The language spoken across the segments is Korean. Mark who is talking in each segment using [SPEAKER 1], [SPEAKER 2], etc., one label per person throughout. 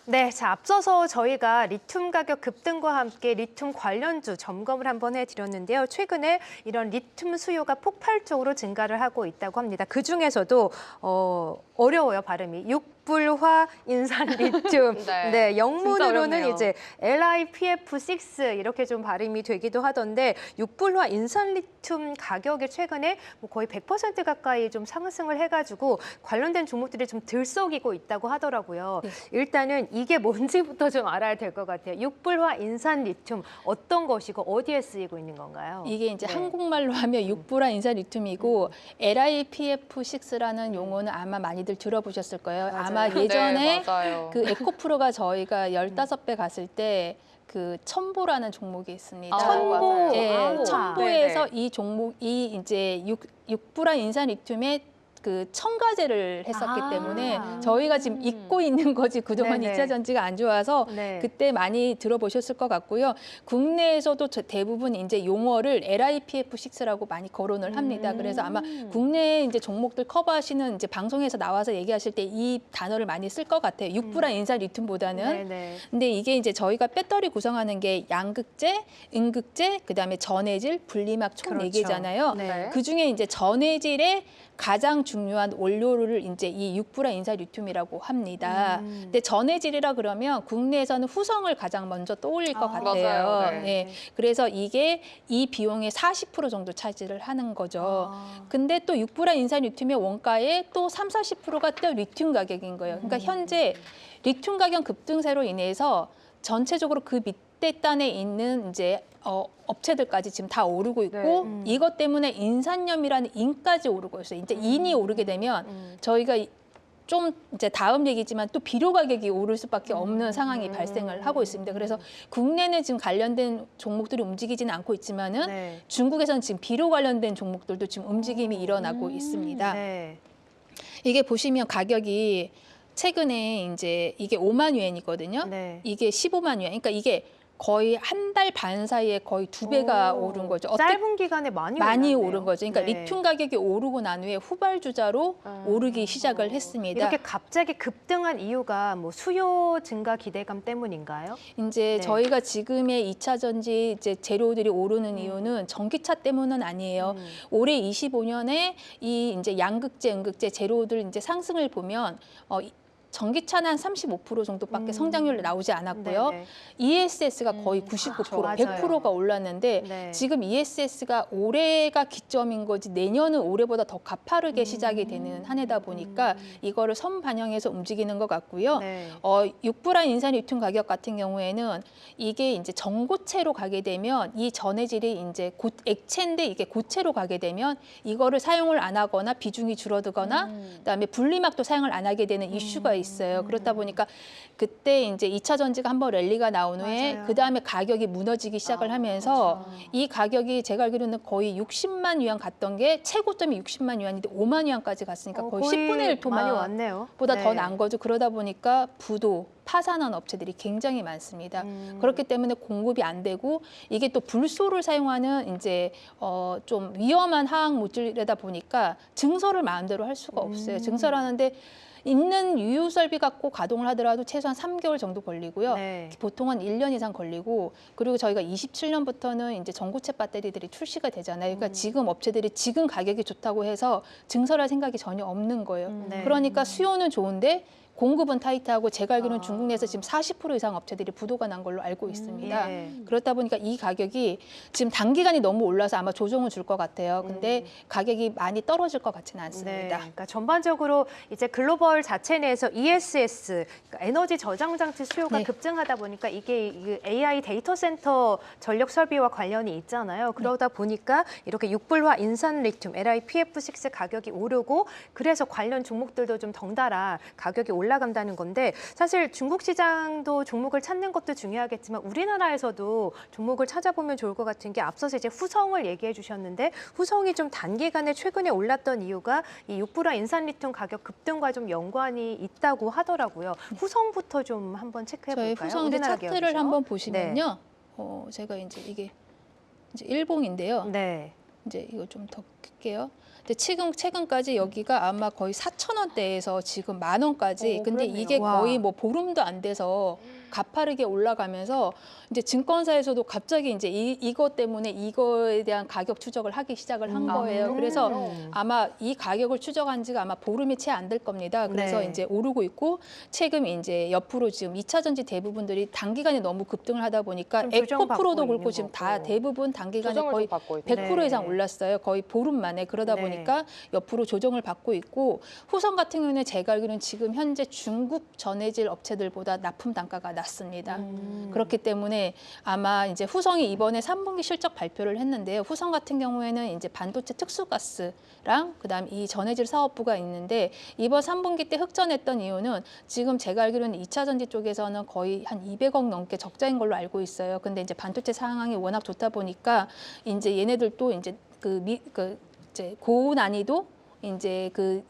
[SPEAKER 1] 네, 자, 앞서서 저희가 리튬 가격 급등과 함께 리튬 관련주 점검을 한번 해드렸는데요. 최근에 이런 리튬 수요가 폭발적으로 증가를 하고 있다고 합니다. 그중에서도 어려워요, 발음이. 육불화 인산 리튬.
[SPEAKER 2] 네,
[SPEAKER 1] 네, 영문으로는
[SPEAKER 2] 어렵네요.
[SPEAKER 1] 이제 LiPF6 이렇게 좀 발음이 되기도 하던데 육불화 인산 리튬 가격이 최근에 뭐 거의 100% 가까이 좀 상승을 해가지고 관련된 종목들이 좀 들썩이고 있다고 하더라고요.
[SPEAKER 3] 네.
[SPEAKER 1] 일단은 이게 뭔지부터 좀 알아야 될 것 같아요. 육불화 인산 리튬 어떤 것이고 어디에 쓰이고 있는 건가요?
[SPEAKER 3] 이게 이제
[SPEAKER 1] 네.
[SPEAKER 3] 한국말로 하면 육불화 인산 리튬이고 LiPF6라는 용어는 아마 많이들 들어보셨을 거예요.
[SPEAKER 1] 맞아요.
[SPEAKER 3] 아마 예전에
[SPEAKER 2] 네, 맞아요.
[SPEAKER 3] 그 에코프로가 저희가 15배 갔을 때 그 첨보라는 종목이 있습니다.
[SPEAKER 2] 첨보. 맞아요.
[SPEAKER 3] 예,
[SPEAKER 1] 아,
[SPEAKER 3] 첨보에서
[SPEAKER 2] 네네.
[SPEAKER 3] 이 종목이 이제 육불화 인산 리튬에 그 첨가제를 했었기
[SPEAKER 1] 아.
[SPEAKER 3] 때문에 저희가 지금 잊고 있는 거지 그동안
[SPEAKER 1] 네네.
[SPEAKER 3] 2차 전지가 안 좋아서
[SPEAKER 1] 네.
[SPEAKER 3] 그때 많이 들어보셨을 것 같고요. 국내에서도 대부분 이제 용어를 LiPF6라고 많이 거론을 합니다. 그래서 아마 국내 이제 종목들 커버하시는 이제 방송에서 나와서 얘기하실 때 이 단어를 많이 쓸 것 같아요. 육불화 인산 리튬보다는.
[SPEAKER 1] 네네.
[SPEAKER 3] 근데 이게 이제 저희가 배터리 구성하는 게 양극재, 음극재, 그다음에 전해질, 분리막 총
[SPEAKER 1] 그렇죠.
[SPEAKER 3] 4개잖아요.
[SPEAKER 1] 네.
[SPEAKER 3] 그중에 이제 전해질의 가장 중요한 원료를 이제 이 육불화 인산 리튬이라고 합니다. 근데 전해질이라 그러면 국내에서는 후성을 가장 먼저 떠올릴 것
[SPEAKER 1] 아,
[SPEAKER 3] 같아요.
[SPEAKER 2] 맞아요. 네.
[SPEAKER 3] 예. 그래서 이게 이 비용의 40% 정도 차지를 하는 거죠. 근데 또 육불화 인산 리튬의 원가의 또 30~40%가 또 리튬 가격인 거예요. 그러니까 현재 리튬 가격 급등세로 인해서 전체적으로 그 밑에 단에 있는 이제 업체들까지 지금 다 오르고 있고
[SPEAKER 1] 네.
[SPEAKER 3] 이것 때문에 인산염이라는 인까지 오르고 있어요. 이제 인이 오르게 되면 저희가 좀 이제 다음 얘기지만 또 비료 가격이 오를 수밖에 없는 상황이 발생을 하고 있습니다. 그래서 국내는 지금 관련된 종목들이 움직이지는 않고 있지만은
[SPEAKER 1] 네.
[SPEAKER 3] 중국에서는 지금 비료 관련된 종목들도 지금 움직임이 일어나고 있습니다.
[SPEAKER 1] 네.
[SPEAKER 3] 이게 보시면 가격이 최근에 이제 이게 5만 위엔이거든요.
[SPEAKER 1] 네.
[SPEAKER 3] 이게 15만 위엔. 그러니까 이게 거의 한 달 반 사이에 거의 2배가
[SPEAKER 1] 오,
[SPEAKER 3] 오른 거죠.
[SPEAKER 1] 짧은 기간에 많이
[SPEAKER 3] 많이
[SPEAKER 1] 올랐네요.
[SPEAKER 3] 오른 거죠. 그러니까
[SPEAKER 1] 네.
[SPEAKER 3] 리튬 가격이 오르고 난 후에 후발주자로 오르기 시작을 했습니다.
[SPEAKER 1] 이렇게 갑자기 급등한 이유가 뭐 수요 증가 기대감 때문인가요?
[SPEAKER 3] 이제
[SPEAKER 1] 네.
[SPEAKER 3] 저희가 지금의 2차 전지 이제 재료들이 오르는 이유는 전기차 때문은 아니에요. 올해 25년에 이 이제 양극재, 음극재 재료들 이제 상승을 보면 전기차는 한 35% 정도밖에 성장률이 나오지 않았고요.
[SPEAKER 1] 네네.
[SPEAKER 3] ESS가 거의 99%,
[SPEAKER 1] 맞아요.
[SPEAKER 3] 100%가 올랐는데
[SPEAKER 1] 네.
[SPEAKER 3] 지금 ESS가 올해가 기점인 거지 내년은 올해보다 더 가파르게 시작이 되는 한 해다 보니까 이거를 선반영해서 움직이는 것 같고요.
[SPEAKER 1] 네.
[SPEAKER 3] 육불화 인산 리튬 가격 같은 경우에는 이게 이제 전고체로 가게 되면 이 전해질이 이제 액체인데 이게 고체로 가게 되면 이거를 사용을 안 하거나 비중이 줄어들거나 그다음에 분리막도 사용을 안 하게 되는 이슈가 있어요. 그렇다 보니까 그때 이제 2차 전지가 한번 랠리가 나온 후에
[SPEAKER 1] 맞아요.
[SPEAKER 3] 그다음에 가격이 무너지기 시작을 하면서 이 가격이 제가 알기로는 거의 60만 위안 갔던 게 최고점이 60만 위안인데 5만 위안까지 갔으니까 거의 10분의 1
[SPEAKER 1] 많이 왔네요.
[SPEAKER 3] 토마보다 더
[SPEAKER 1] 네.
[SPEAKER 3] 난 거죠. 그러다 보니까 부도 파산한 업체들이 굉장히 많습니다. 그렇기 때문에 공급이 안 되고 이게 또 불소를 사용하는 이제 좀 위험한 화학 물질이다 보니까 증설을 마음대로 할 수가 없어요. 증설하는데 있는 유효 설비 갖고 가동을 하더라도 최소한 3개월 정도 걸리고요.
[SPEAKER 1] 네.
[SPEAKER 3] 보통은 1년 이상 걸리고 그리고 저희가 27년부터는 이제 전고체 배터리들이 출시가 되잖아요. 그러니까 지금 업체들이 지금 가격이 좋다고 해서 증설할 생각이 전혀 없는 거예요.
[SPEAKER 1] 네.
[SPEAKER 3] 그러니까 수요는 좋은데 공급은 타이트하고 제가 알기로는 중국 내에서 지금 40% 이상 업체들이 부도가 난 걸로 알고 있습니다.
[SPEAKER 1] 예.
[SPEAKER 3] 그렇다 보니까 이 가격이 지금 단기간이 너무 올라서 아마 조정을 줄 것 같아요. 근데 가격이 많이 떨어질 것 같지는
[SPEAKER 1] 네,
[SPEAKER 3] 않습니다.
[SPEAKER 1] 그러니까 전반적으로 이제 글로벌 자체 내에서 ESS, 그러니까 에너지 저장 장치 수요가
[SPEAKER 3] 네.
[SPEAKER 1] 급증하다 보니까 이게 AI 데이터 센터 전력 설비와 관련이 있잖아요. 그러다 보니까 이렇게 육불화 인산 리튬 LiPF6 가격이 오르고 그래서 관련 종목들도 좀 덩달아 가격이 올라간다는 건데 사실 중국 시장도 종목을 찾는 것도 중요하겠지만 우리나라에서도 종목을 찾아보면 좋을 것 같은 게 앞서서 이제 후성을 얘기해 주셨는데 후성이 좀 단기간에 최근에 올랐던 이유가 이 육불화 인산 리튬 가격 급등과 좀 연관이 있다고 하더라고요. 후성부터 좀 한번 체크해
[SPEAKER 3] 저희
[SPEAKER 1] 볼까요?
[SPEAKER 3] 후성 이제
[SPEAKER 1] 우리나라
[SPEAKER 3] 차트를
[SPEAKER 1] 기업이죠.
[SPEAKER 3] 한번 보시면요. 제가 이제 이게 이제 일봉인데요.
[SPEAKER 1] 네.
[SPEAKER 3] 이제 이거 좀 더 끌게요. 근데 최근까지 여기가 아마 거의 4,000원대에서 지금 10,000원까지. 근데
[SPEAKER 2] 그렇네요.
[SPEAKER 3] 이게
[SPEAKER 1] 와.
[SPEAKER 3] 거의 뭐 보름도 안 돼서 가파르게 올라가면서 이제 증권사에서도 갑자기 이제 이것 때문에 이거에 대한 가격 추적을 하기 시작을 한 거예요. 그래서 아마 이 가격을 추적한 지가 아마 보름이 채 안 될 겁니다. 그래서
[SPEAKER 1] 네.
[SPEAKER 3] 이제 오르고 있고 최근 이제 옆으로 지금 2차 전지 대부분들이 단기간에 너무 급등을 하다 보니까
[SPEAKER 1] 좀 조정받고
[SPEAKER 3] 에코프로도
[SPEAKER 1] 있는
[SPEAKER 3] 그렇고 지금 다
[SPEAKER 1] 거고.
[SPEAKER 3] 대부분 단기간에
[SPEAKER 2] 조정을
[SPEAKER 3] 거의
[SPEAKER 2] 좀 받고 있다.
[SPEAKER 3] 100%
[SPEAKER 1] 네.
[SPEAKER 3] 이상 올랐어요. 거의 보름 만에. 그러다
[SPEAKER 1] 네.
[SPEAKER 3] 보니까 옆으로 조정을 받고 있고 후성 같은 경우는 제가 알기로는 지금 현재 중국 전해질 업체들보다 납품 단가가 낮습니다. 그렇기 때문에 아마 이제 후성이 이번에 3분기 실적 발표를 했는데요. 후성 같은 경우에는 이제 반도체 특수가스랑 그다음 이 전해질 사업부가 있는데 이번 3분기 때 흑전했던 이유는 지금 제가 알기로는 2차 전지 쪽에서는 거의 한 200억 넘게 적자인 걸로 알고 있어요. 근데 이제 반도체 상황이 워낙 좋다 보니까 이제 얘네들도 이제 이제 고난이도 이제 그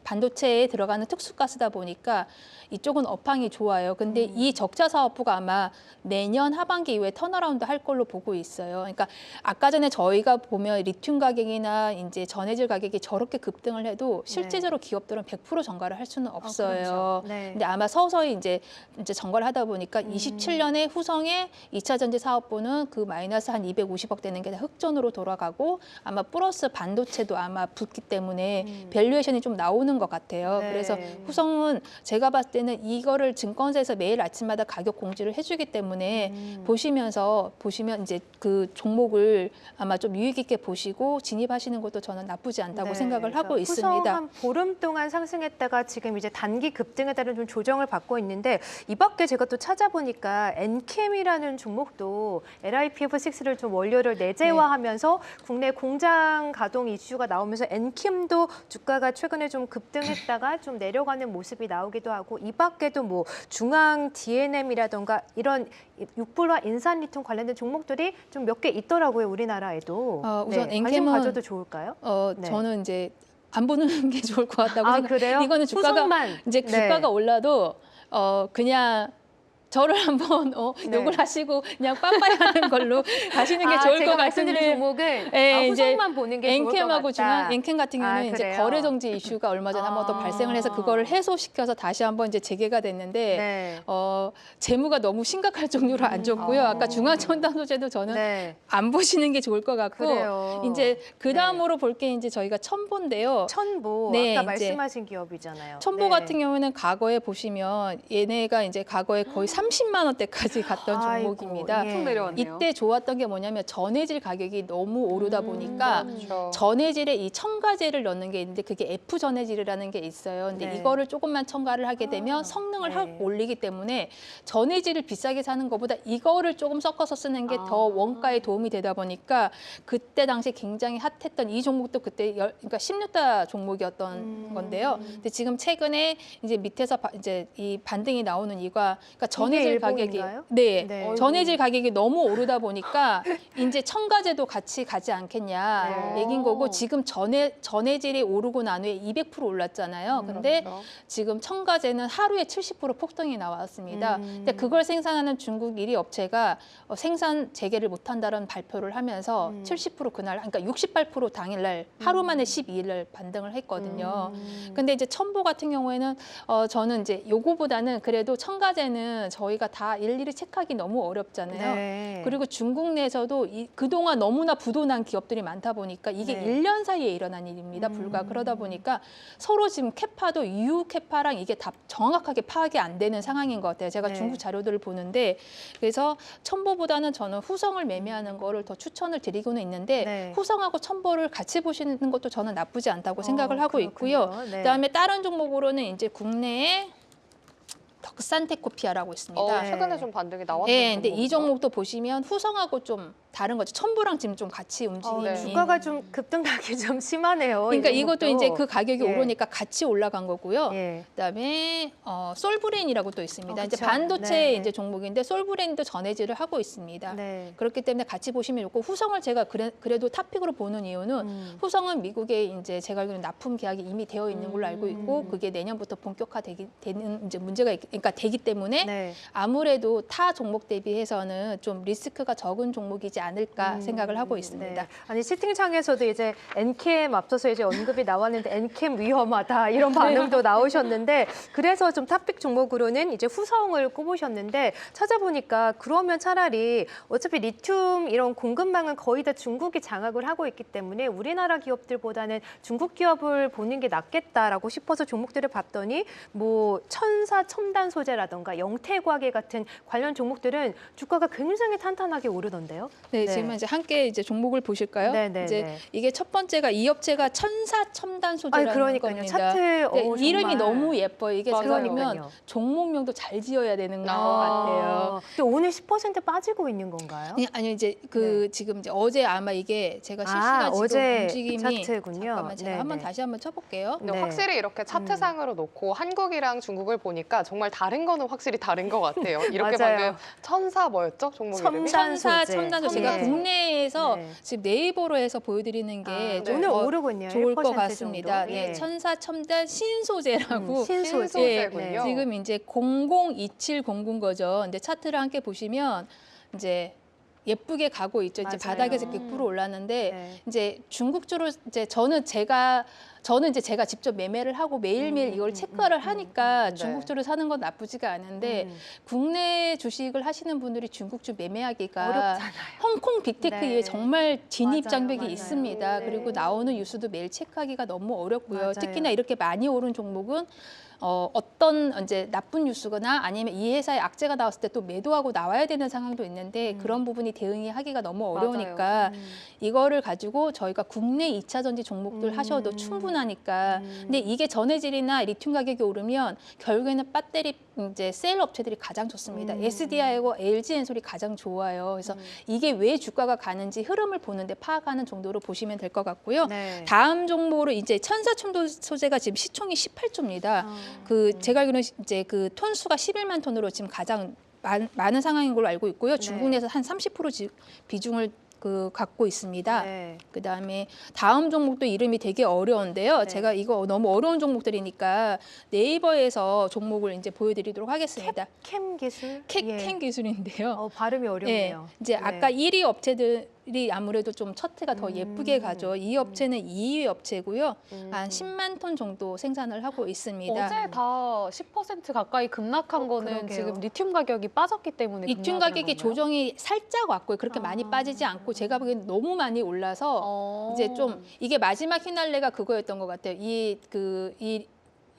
[SPEAKER 3] 반도체에 들어가는 특수가스다 보니까 이쪽은 업황이 좋아요. 근데 이 적자 사업부가 아마 내년 하반기 이후에 턴어라운드 할 걸로 보고 있어요. 그러니까 아까 전에 저희가 보면 리튬 가격이나 이제 전해질 가격이 저렇게 급등을 해도 실제적으로 기업들은 100% 전가를 할 수는 없어요.
[SPEAKER 1] 그렇죠. 네.
[SPEAKER 3] 근데 아마 서서히 이제 전가를 하다 보니까 27년에 후성의 2차 전지 사업부는 그 마이너스 한 250억 되는 게 다 흑전으로 돌아가고 아마 플러스 반도체도 아마 붙기 때문에 밸류에이션이 좀 나오는 것 같아요.
[SPEAKER 1] 네.
[SPEAKER 3] 그래서 후성은 제가 봤을 때는 이거를 증권사에서 매일 아침마다 가격 공지를 해주기 때문에 보시면 이제 그 종목을 아마 좀 유익 있게 보시고 진입하시는 것도 저는 나쁘지 않다고
[SPEAKER 1] 네,
[SPEAKER 3] 생각을 하고
[SPEAKER 1] 그러니까 후성
[SPEAKER 3] 있습니다.
[SPEAKER 1] 한 보름 동안 상승했다가 지금 이제 단기 급등에 따른 좀 조정을 받고 있는데 이 밖에 제가 또 찾아보니까 엔캠이라는 종목도 LIPF6를 좀 원료를 내재화하면서 국내 공장 가동 이슈가 나오면서 엔캠도 주가가 최근에 좀 급등했다가 좀 내려가는 모습이 나오기도 하고 이 밖에도 뭐 중앙 DNM이라던가 이런 육불화 인산리튬 관련된 종목들이 좀 몇 개 있더라고요, 우리나라에도.
[SPEAKER 3] 우선
[SPEAKER 1] 관심
[SPEAKER 3] 엔캠은
[SPEAKER 1] 가져도 좋을까요? 네.
[SPEAKER 3] 저는 이제 안 보는 게 좋을 것 같다고
[SPEAKER 1] 아,
[SPEAKER 3] 생각.
[SPEAKER 1] 그래요?
[SPEAKER 3] 이거는 주가가
[SPEAKER 1] 후성만.
[SPEAKER 3] 이제
[SPEAKER 1] 네.
[SPEAKER 3] 주가가 올라도 그냥 저를 한번
[SPEAKER 1] 네.
[SPEAKER 3] 욕을 하시고 그냥 빠빠이 하는 걸로 가시는 게 좋을
[SPEAKER 1] 제가
[SPEAKER 3] 것
[SPEAKER 1] 말씀드린
[SPEAKER 3] 같은데.
[SPEAKER 1] 종목은
[SPEAKER 3] 예,
[SPEAKER 1] 후성만 보는 게 좋을 것
[SPEAKER 3] 엔캠하고
[SPEAKER 1] 같다.
[SPEAKER 3] 중앙 엔캠 같은 경우는 이제
[SPEAKER 1] 그래요?
[SPEAKER 3] 거래 정지 이슈가 얼마 전에 한번 더 발생을 해서 그거를 해소시켜서 다시 한번 이제 재개가 됐는데
[SPEAKER 1] 네.
[SPEAKER 3] 재무가 너무 심각할 정도로 안 좋고요. 아까 중앙첨단 소재도 저는
[SPEAKER 1] 네.
[SPEAKER 3] 안 보시는 게 좋을 것 같고
[SPEAKER 1] 그래요.
[SPEAKER 3] 이제 그 다음으로 볼 게 이제 저희가 첨보인데요.
[SPEAKER 1] 천보
[SPEAKER 3] 네,
[SPEAKER 1] 아까
[SPEAKER 3] 이제
[SPEAKER 1] 말씀하신 기업이잖아요.
[SPEAKER 3] 첨보
[SPEAKER 1] 네.
[SPEAKER 3] 같은 경우에는 과거에 보시면 얘네가 이제 과거에 거의 30만 원대까지 갔던
[SPEAKER 1] 아이고,
[SPEAKER 3] 종목입니다.
[SPEAKER 1] 예.
[SPEAKER 2] 쭉 내려왔네요.
[SPEAKER 3] 이때 좋았던 게 뭐냐면 전해질 가격이 너무 오르다 보니까
[SPEAKER 2] 그렇죠.
[SPEAKER 3] 전해질에 이 첨가제를 넣는 게 있는데 그게 F 전해질이라는 게 있어요. 근데
[SPEAKER 1] 네.
[SPEAKER 3] 이거를 조금만 첨가를 하게 되면 성능을
[SPEAKER 1] 네.
[SPEAKER 3] 확 올리기 때문에 전해질을 비싸게 사는 것보다 이거를 조금 섞어서 쓰는 게 더 원가에 도움이 되다 보니까 그때 당시 굉장히 핫했던 이 종목도 그때 그러니까 16다 종목이었던 건데요. 근데 지금 최근에 이제 밑에서 이제 이 반등이 나오는 이유가 그러니까 전해질 가격이
[SPEAKER 1] 일봉인가요?
[SPEAKER 3] 네.
[SPEAKER 1] 네.
[SPEAKER 3] 전해질 가격이 너무 오르다 보니까 이제 첨가제도 같이 가지 않겠냐
[SPEAKER 1] 네.
[SPEAKER 3] 얘긴 거고 지금 전해질이 오르고 난 후에 200% 올랐잖아요. 근데
[SPEAKER 2] 그렇죠.
[SPEAKER 3] 지금 첨가제는 하루에 70% 폭등이 나왔습니다. 근데 그걸 생산하는 중국 1위 업체가 생산 재개를 못한다는 발표를 하면서 70% 그날, 그러니까 68% 당일날 하루 만에 12일날 반등을 했거든요. 근데 이제 첨보 같은 경우에는 저는 이제 요거보다는 그래도 첨가제는 저희가 다 일일이 체크하기 너무 어렵잖아요.
[SPEAKER 1] 네.
[SPEAKER 3] 그리고 중국 내에서도 그동안 너무나 부도난 기업들이 많다 보니까 이게
[SPEAKER 1] 네.
[SPEAKER 3] 1년 사이에 일어난 일입니다. 불과 그러다 보니까 서로 지금 캐파도 EU 캐파랑 이게 다 정확하게 파악이 안 되는 상황인 것 같아요. 제가
[SPEAKER 1] 네.
[SPEAKER 3] 중국 자료들을 보는데 그래서 첨보보다는 저는 후성을 매매하는 거를 더 추천을 드리고는 있는데
[SPEAKER 1] 네.
[SPEAKER 3] 후성하고 첨보를 같이 보시는 것도 저는 나쁘지 않다고 생각을 하고 있고요.
[SPEAKER 1] 그렇군요. 네.
[SPEAKER 3] 그다음에 다른 종목으로는 이제 국내에 덕산테코피아라고 있습니다.
[SPEAKER 1] 네.
[SPEAKER 2] 최근에 좀 반등이 나왔던
[SPEAKER 3] 네, 근데 이
[SPEAKER 2] 종목인가?
[SPEAKER 3] 종목도 보시면 후성하고 좀 다른 거죠. 첨보랑 지금 좀 같이 움직이는.
[SPEAKER 2] 네.
[SPEAKER 1] 주가가 좀 급등하기 좀 심하네요.
[SPEAKER 3] 그러니까
[SPEAKER 1] 이
[SPEAKER 3] 이것도
[SPEAKER 1] 종목도.
[SPEAKER 3] 이제 그 가격이
[SPEAKER 1] 예.
[SPEAKER 3] 오르니까 같이 올라간 거고요.
[SPEAKER 1] 예.
[SPEAKER 3] 그다음에 솔브레인이라고 또 있습니다. 이제
[SPEAKER 1] 그쵸.
[SPEAKER 3] 반도체
[SPEAKER 1] 네.
[SPEAKER 3] 이제 종목인데 솔브레인도 전해질을 하고 있습니다.
[SPEAKER 1] 네.
[SPEAKER 3] 그렇기 때문에 같이 보시면 좋고 후성을 제가 그래도 탑픽으로 보는 이유는 후성은 미국에 이제 제가 알기로는 납품 계약이 이미 되어 있는 걸로 알고 있고 그게 내년부터 본격화되는 이제 문제가 그러니까 되기 때문에
[SPEAKER 1] 네.
[SPEAKER 3] 아무래도 타 종목 대비해서는 좀 리스크가 적은 종목이지 않을까 생각을 하고 있습니다.
[SPEAKER 1] 네. 아니 채팅창에서도 이제 엔캠 앞서서 이제 언급이 나왔는데 엔캠 위험하다 이런 반응도 나오셨는데 그래서 좀 탑픽 종목으로는 이제 후성을 꼽으셨는데 찾아보니까 그러면 차라리 어차피 리튬 이런 공급망은 거의 다 중국이 장악을 하고 있기 때문에 우리나라 기업들보다는 중국 기업을 보는 게 낫겠다라고 싶어서 종목들을 봤더니 뭐 천사 첨단 소재라던가 영태과계 같은 관련 종목들은 주가가 굉장히 탄탄하게 오르던데요.
[SPEAKER 3] 네, 지금 이제 함께 이제 종목을 보실까요?
[SPEAKER 1] 네, 네,
[SPEAKER 3] 이제
[SPEAKER 1] 네.
[SPEAKER 3] 이게 첫 번째가 이 업체가 천사 첨단 소재라는
[SPEAKER 1] 그러니까요.
[SPEAKER 3] 겁니다.
[SPEAKER 1] 차트
[SPEAKER 3] 네, 이름이
[SPEAKER 1] 정말.
[SPEAKER 3] 너무 예뻐요. 이게 제가
[SPEAKER 1] 그러니까요.
[SPEAKER 3] 보면 종목명도 잘 지어야 되는 것 같아요.
[SPEAKER 1] 근데 오늘 10% 빠지고 있는 건가요?
[SPEAKER 3] 아니요, 이제 지금 이제 어제 아마 이게 제가 실시간 지금
[SPEAKER 1] 어제
[SPEAKER 3] 움직임이
[SPEAKER 1] 차트군요.
[SPEAKER 3] 잠깐만 제가
[SPEAKER 1] 네,
[SPEAKER 3] 한번
[SPEAKER 1] 네.
[SPEAKER 3] 다시 한번 쳐볼게요.
[SPEAKER 2] 근데
[SPEAKER 1] 네.
[SPEAKER 2] 확실히 이렇게 차트상으로 놓고 한국이랑 중국을 보니까 정말 다른 거는 확실히 다른 것 같아요. 이렇게
[SPEAKER 1] 맞아요.
[SPEAKER 2] 방금 천사 뭐였죠? 종목 이름이?
[SPEAKER 3] 천사
[SPEAKER 1] 소재.
[SPEAKER 3] 첨단 소재. 제가
[SPEAKER 1] 네.
[SPEAKER 3] 국내에서
[SPEAKER 1] 네.
[SPEAKER 3] 지금 네이버로 해서 보여드리는 게
[SPEAKER 2] 네.
[SPEAKER 3] 좀
[SPEAKER 1] 오늘
[SPEAKER 3] 더
[SPEAKER 1] 오르고 있네요.
[SPEAKER 3] 좋을 것
[SPEAKER 1] 1%
[SPEAKER 3] 같습니다.
[SPEAKER 1] 정도.
[SPEAKER 3] 네,
[SPEAKER 1] 예.
[SPEAKER 3] 천사 첨단 신소재라고
[SPEAKER 1] 신소재.
[SPEAKER 2] 신소재군요.
[SPEAKER 3] 지금 이제 002700 거죠. 근데 차트를 함께 보시면 이제 예쁘게 가고 있죠. 이제
[SPEAKER 1] 맞아요.
[SPEAKER 3] 바닥에서 이렇게 꿇어 올랐는데
[SPEAKER 1] 네.
[SPEAKER 3] 이제 중국 주로 이제 저는 이제 제가 직접 매매를 하고 매일매일 이걸 체크를 하니까
[SPEAKER 2] 네.
[SPEAKER 3] 중국 주를 사는 건 나쁘지가 않은데 국내 주식을 하시는 분들이 중국주 매매하기가
[SPEAKER 1] 어렵잖아요.
[SPEAKER 3] 홍콩 빅테크에
[SPEAKER 1] 네.
[SPEAKER 3] 정말 진입
[SPEAKER 1] 맞아요,
[SPEAKER 3] 장벽이
[SPEAKER 1] 맞아요.
[SPEAKER 3] 있습니다.
[SPEAKER 1] 네.
[SPEAKER 3] 그리고 나오는 뉴스도 매일 체크하기가 너무 어렵고요.
[SPEAKER 1] 맞아요.
[SPEAKER 3] 특히나 이렇게 많이 오른 종목은 어떤 이제 나쁜 뉴스거나 아니면 이 회사의 악재가 나왔을 때 또 매도하고 나와야 되는 상황도 있는데 그런 부분이 대응이 하기가 너무 어려우니까 이거를 가지고 저희가 국내 2차 전지 종목들 하셔도 충분하니까 근데 이게 전해질이나 리튬 가격이 오르면 결국에는 배터리 이제 셀 업체들이 가장 좋습니다. SDI하고 LG엔솔이 가장 좋아요. 그래서 이게 왜 주가가 가는지 흐름을 보는데 파악하는 정도로 보시면 될 것 같고요.
[SPEAKER 1] 네.
[SPEAKER 3] 다음 종목으로 이제 천사첨도 소재가 지금 시총이 18조입니다. 제가 알기로는 이제 그 톤수가 11만 톤으로 지금 가장 많은 상황인 걸로 알고 있고요. 중국 내에서 한 30% 비중을 갖고 있습니다.
[SPEAKER 1] 네.
[SPEAKER 3] 그다음에 다음 종목도 이름이 되게 어려운데요.
[SPEAKER 1] 네.
[SPEAKER 3] 제가 이거 너무 어려운 종목들이니까 네이버에서 종목을 이제 보여드리도록 하겠습니다.
[SPEAKER 1] 캠 기술?
[SPEAKER 3] 캔 기술인데요.
[SPEAKER 1] 발음이 어렵네요.
[SPEAKER 3] 이제
[SPEAKER 1] 네.
[SPEAKER 3] 아까 1위 업체들이 아무래도 좀 차트가 더 예쁘게 가죠. 이 업체는 2위 업체고요. 한 10만 톤 정도 생산을 하고 있습니다.
[SPEAKER 4] 어제 다 10% 가까이 급락한 거는
[SPEAKER 1] 그러게요.
[SPEAKER 4] 지금 리튬 가격이 빠졌기 때문에
[SPEAKER 3] 리튬
[SPEAKER 4] 급락을
[SPEAKER 3] 가격이
[SPEAKER 4] 한 건가요?
[SPEAKER 3] 조정이 살짝 왔고요. 그렇게 많이 빠지지 않고 제가 보기엔 너무 많이 올라서 이제 좀 이게 마지막 휘날레가 그거였던 것 같아요. 이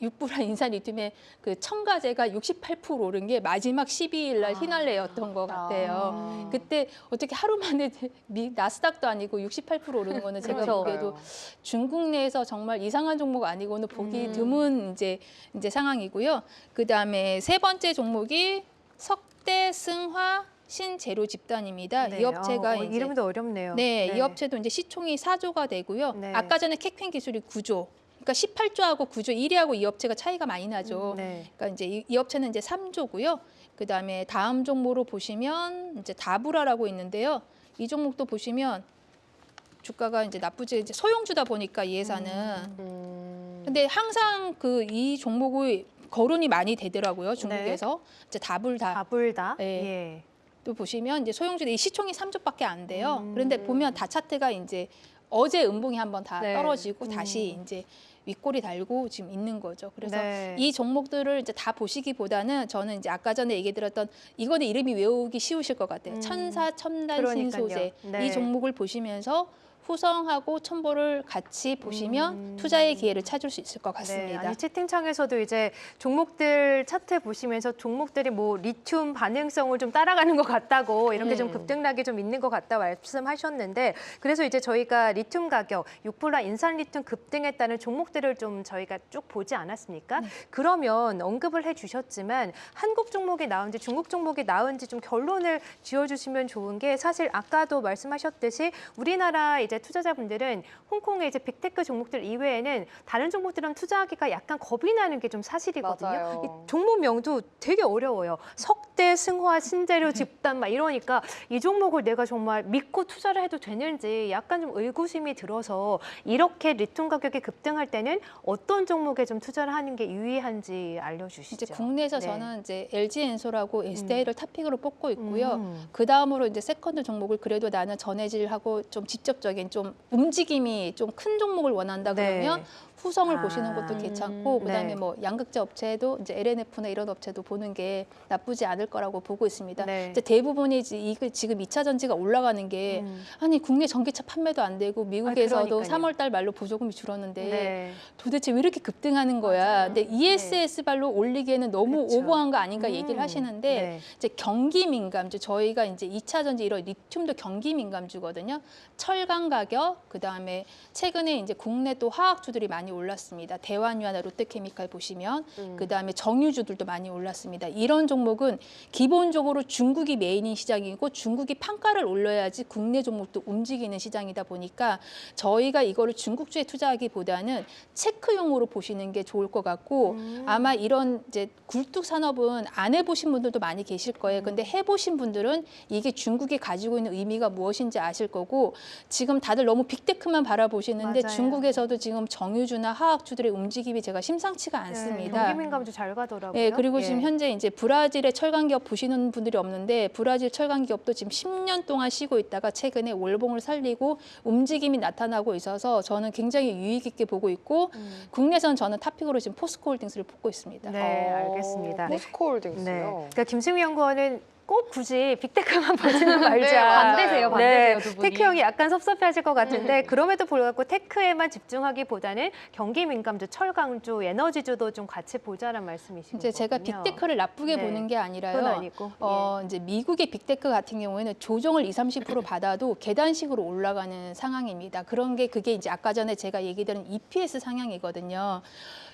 [SPEAKER 3] 6불화 인산 리튬의 그 첨가제가 68% 오른 게 마지막 12일 날 휘날레였던 것 같아요. 그때 어떻게 하루 만에 나스닥도 아니고 68% 오르는 거는 제가
[SPEAKER 2] 그러니까요.
[SPEAKER 3] 보기에도 중국 내에서 정말 이상한 종목 아니고는 보기 드문 이제 상황이고요. 그다음에 세 번째 종목이 석대승화 신재료 집단입니다.
[SPEAKER 1] 네.
[SPEAKER 3] 이 업체가 이제
[SPEAKER 1] 이름도 어렵네요.
[SPEAKER 3] 네, 이 업체도 이제 시총이 4조가 되고요.
[SPEAKER 1] 네.
[SPEAKER 3] 아까 전에 캐퀸 기술이 9조. 그러니까 18조하고 9조, 1위하고 이 업체가 차이가 많이 나죠.
[SPEAKER 1] 네.
[SPEAKER 3] 그러니까 이제 이 업체는 이제 3조고요. 그다음에 다음 종목으로 보시면 이제 다브라라고 있는데요. 이 종목도 보시면 주가가 이제 나쁘지 이제 소형주다 보니까 이 회사는. 근데 항상 이 종목의 거론이 많이 되더라고요. 중국에서. 이제 다불다.
[SPEAKER 1] 다불다.
[SPEAKER 3] 네.
[SPEAKER 1] 예.
[SPEAKER 3] 또 보시면 이제 소형주 이 시총이 3조밖에 안 돼요. 그런데 보면 다 차트가 이제 어제 음봉이 한번 다
[SPEAKER 4] 네.
[SPEAKER 3] 떨어지고 다시 이제 윗골이 달고 지금 있는 거죠. 그래서
[SPEAKER 1] 네.
[SPEAKER 3] 이 종목들을 이제 다 보시기보다는 저는 이제 아까 전에 얘기 드렸던 이거는 이름이 외우기 쉬우실 것 같아요. 천사 첨단
[SPEAKER 1] 그러니까요.
[SPEAKER 3] 신소재
[SPEAKER 1] 네.
[SPEAKER 3] 이 종목을 보시면서 후성하고 첨보를 같이 보시면 투자의 기회를 찾을 수 있을 것
[SPEAKER 1] 네,
[SPEAKER 3] 같습니다.
[SPEAKER 1] 아니 채팅창에서도 이제 종목들 차트 보시면서 종목들이 뭐 리튬 반응성을 좀 따라가는 것 같다고 이렇게 좀 급등락이 좀 있는 것 같다 말씀하셨는데 그래서 이제 저희가 리튬 가격, 6불화 인산 리튬 급등했다는 종목들을 좀 저희가 쭉 보지 않았습니까? 그러면 언급을 해주셨지만 한국 종목이 나은지 중국 종목이 나은지 좀 결론을 지어주시면 좋은 게 사실 아까도 말씀하셨듯이 우리나라 이제 이제 투자자분들은 홍콩의 이제 빅테크 종목들 이외에는 다른 종목들은 투자하기가 약간 겁이 나는 게 좀 사실이거든요.
[SPEAKER 2] 맞아요.
[SPEAKER 1] 이 종목명도 되게 어려워요. 석대, 승화, 신재료, 집단 막 이러니까 이 종목을 내가 정말 믿고 투자를 해도 되는지 약간 좀 의구심이 들어서 이렇게 리튬 가격이 급등할 때는 어떤 종목에 좀 투자를 하는 게 유의한지 알려주시죠.
[SPEAKER 3] 이제 국내에서
[SPEAKER 1] 네.
[SPEAKER 3] 저는 이제 LG엔솔하고 SDI를 탑픽으로 뽑고 있고요.
[SPEAKER 1] 음.
[SPEAKER 3] 그 다음으로 이제 세컨드 종목을 그래도 나는 전해질하고 좀 직접적인 좀 움직임이 좀 큰 종목을 원한다 그러면
[SPEAKER 1] 네.
[SPEAKER 3] 후성을
[SPEAKER 1] 아.
[SPEAKER 3] 보시는 것도 괜찮고 그다음에
[SPEAKER 1] 네.
[SPEAKER 3] 뭐 양극재 업체도 이제 LNF나 이런 업체도 보는 게 나쁘지 않을 거라고 보고 있습니다.
[SPEAKER 1] 네.
[SPEAKER 3] 이제 대부분이 지금 2차 전지가 올라가는 게 아니 국내 전기차 판매도 안 되고 미국에서도
[SPEAKER 1] 그러니까요.
[SPEAKER 3] 3월 달 말로 보조금이 줄었는데
[SPEAKER 1] 네.
[SPEAKER 3] 도대체 왜 이렇게 급등하는 거야?
[SPEAKER 1] 맞아요.
[SPEAKER 3] 근데 ESS 발로 올리기에는 너무
[SPEAKER 1] 그렇죠.
[SPEAKER 3] 오버한 거 아닌가 얘기를 하시는데
[SPEAKER 1] 네.
[SPEAKER 3] 이제 경기 민감주 저희가 이제 2차 전지 이런 리튬도 경기 민감주거든요. 철강 가격 그다음에 최근에 이제 국내 또 화학주들이 많이 올랐습니다. 대환유나 롯데케미칼 보시면 그다음에 정유주들도 많이 올랐습니다. 이런 종목은 기본적으로 중국이 메인인 시장이고 중국이 판가를 올려야지 국내 종목도 움직이는 시장이다 보니까 저희가 이거를 중국주에 투자하기보다는 체크용으로 보시는 게 좋을 것 같고 아마 이런 이제 굴뚝 산업은 안 해보신 분들도 많이 계실 거예요. 근데 해보신 분들은 이게 중국이 가지고 있는 의미가 무엇인지 아실 거고 지금 다들 너무 빅테크만 바라보시는데
[SPEAKER 1] 맞아요.
[SPEAKER 3] 중국에서도 지금 정유주나 화학주들의 움직임이 제가 심상치가 않습니다.
[SPEAKER 1] 경기 민감주 잘 가더라고요.
[SPEAKER 3] 네, 그리고
[SPEAKER 1] 예.
[SPEAKER 3] 지금 현재 이제 브라질의 철강 기업 보시는 분들이 없는데 브라질 철강 기업도 지금 10년 동안 쉬고 있다가 최근에 월봉을 살리고 움직임이 나타나고 있어서 저는 굉장히 유익 있게 보고 있고 국내선 저는 탑픽으로 지금 포스코홀딩스를 뽑고 있습니다.
[SPEAKER 1] 네, 알겠습니다.
[SPEAKER 2] 포스코홀딩스요.
[SPEAKER 1] 네. 그러니까 김승희 연구원은 꼭 굳이 빅테크만 보지는 말자.
[SPEAKER 2] 맞아요.
[SPEAKER 4] 반대세요,
[SPEAKER 1] 네,
[SPEAKER 4] 반대세요, 두 분이.
[SPEAKER 1] 테크 형이 약간 섭섭해하실 것 같은데 그럼에도 불구하고 테크에만 집중하기보다는 경기 민감주, 철강주, 에너지주도 좀 같이 보자란 말씀이신
[SPEAKER 3] 이제 제가
[SPEAKER 1] 거군요.
[SPEAKER 3] 빅테크를 나쁘게
[SPEAKER 1] 네.
[SPEAKER 3] 보는 게
[SPEAKER 1] 그건
[SPEAKER 3] 아니라요.
[SPEAKER 1] 아니고.
[SPEAKER 3] 이제 미국의 빅테크 같은 경우에는 조정을 20-30% 받아도 계단식으로 올라가는 상황입니다. 그게 이제 아까 전에 제가 얘기드린 EPS 상향이거든요.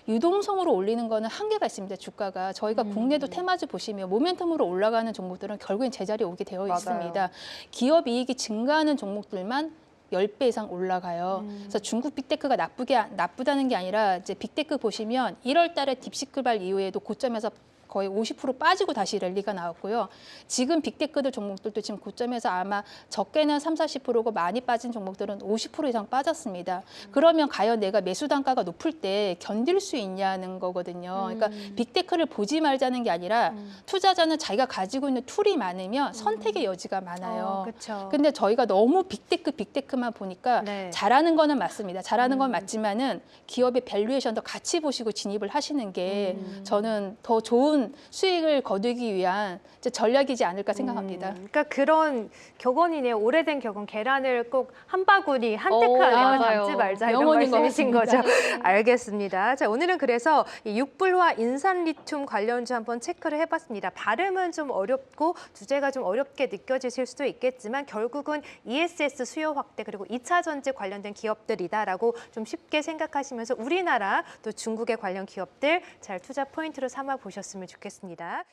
[SPEAKER 3] 유동성으로 올리는 거는 한계가 있습니다. 주가가 저희가 국내도 테마주 보시면 모멘텀으로 올라가는 종목들은 결국엔 제자리에 오게 되어
[SPEAKER 2] 맞아요.
[SPEAKER 3] 있습니다. 기업 이익이 증가하는 종목들만 10배 이상 올라가요. 그래서 중국 빅테크가 나쁘다는 게 아니라 이제 빅테크 보시면 1월 달에 딥시클발 이후에도 고점에서 거의 50% 빠지고 다시 랠리가 나왔고요. 지금 빅테크들 종목들도 지금 고점에서 아마 적게는 30-40%고 많이 빠진 종목들은 50% 이상 빠졌습니다. 그러면 과연 내가 매수 단가가 높을 때 견딜 수 있냐는 거거든요. 그러니까 빅테크를 보지 말자는 게 아니라 투자자는 자기가 가지고 있는 툴이 많으면 선택의 여지가 많아요.
[SPEAKER 1] 그렇죠.
[SPEAKER 3] 근데 저희가 너무 빅테크만 보니까
[SPEAKER 1] 네.
[SPEAKER 3] 잘하는 거는 맞습니다. 잘하는 건 맞지만은 기업의 밸류에이션도 같이 보시고 진입을 하시는 게 저는 더 좋은 수익을 거두기 위한 이제 전략이지 않을까 생각합니다.
[SPEAKER 1] 그러니까 그런 격언이네요. 오래된 격언. 계란을 꼭 한 바구니, 한 테크 안에만
[SPEAKER 4] 맞아요.
[SPEAKER 1] 담지 말자 이런
[SPEAKER 3] 명언인 것
[SPEAKER 1] 말씀이신
[SPEAKER 3] 같습니다.
[SPEAKER 1] 거죠. 알겠습니다. 자, 오늘은 그래서 이 육불화 인산 리튬 관련주 한번 체크를 해봤습니다. 발음은 좀 어렵고 주제가 좀 어렵게 느껴지실 수도 있겠지만 결국은 ESS 수요 확대 그리고 2차 전지 관련된 기업들이다라고 좀 쉽게 생각하시면서 우리나라 또 중국의 관련 기업들 잘 투자 포인트로 삼아 보셨으면 좋겠습니다.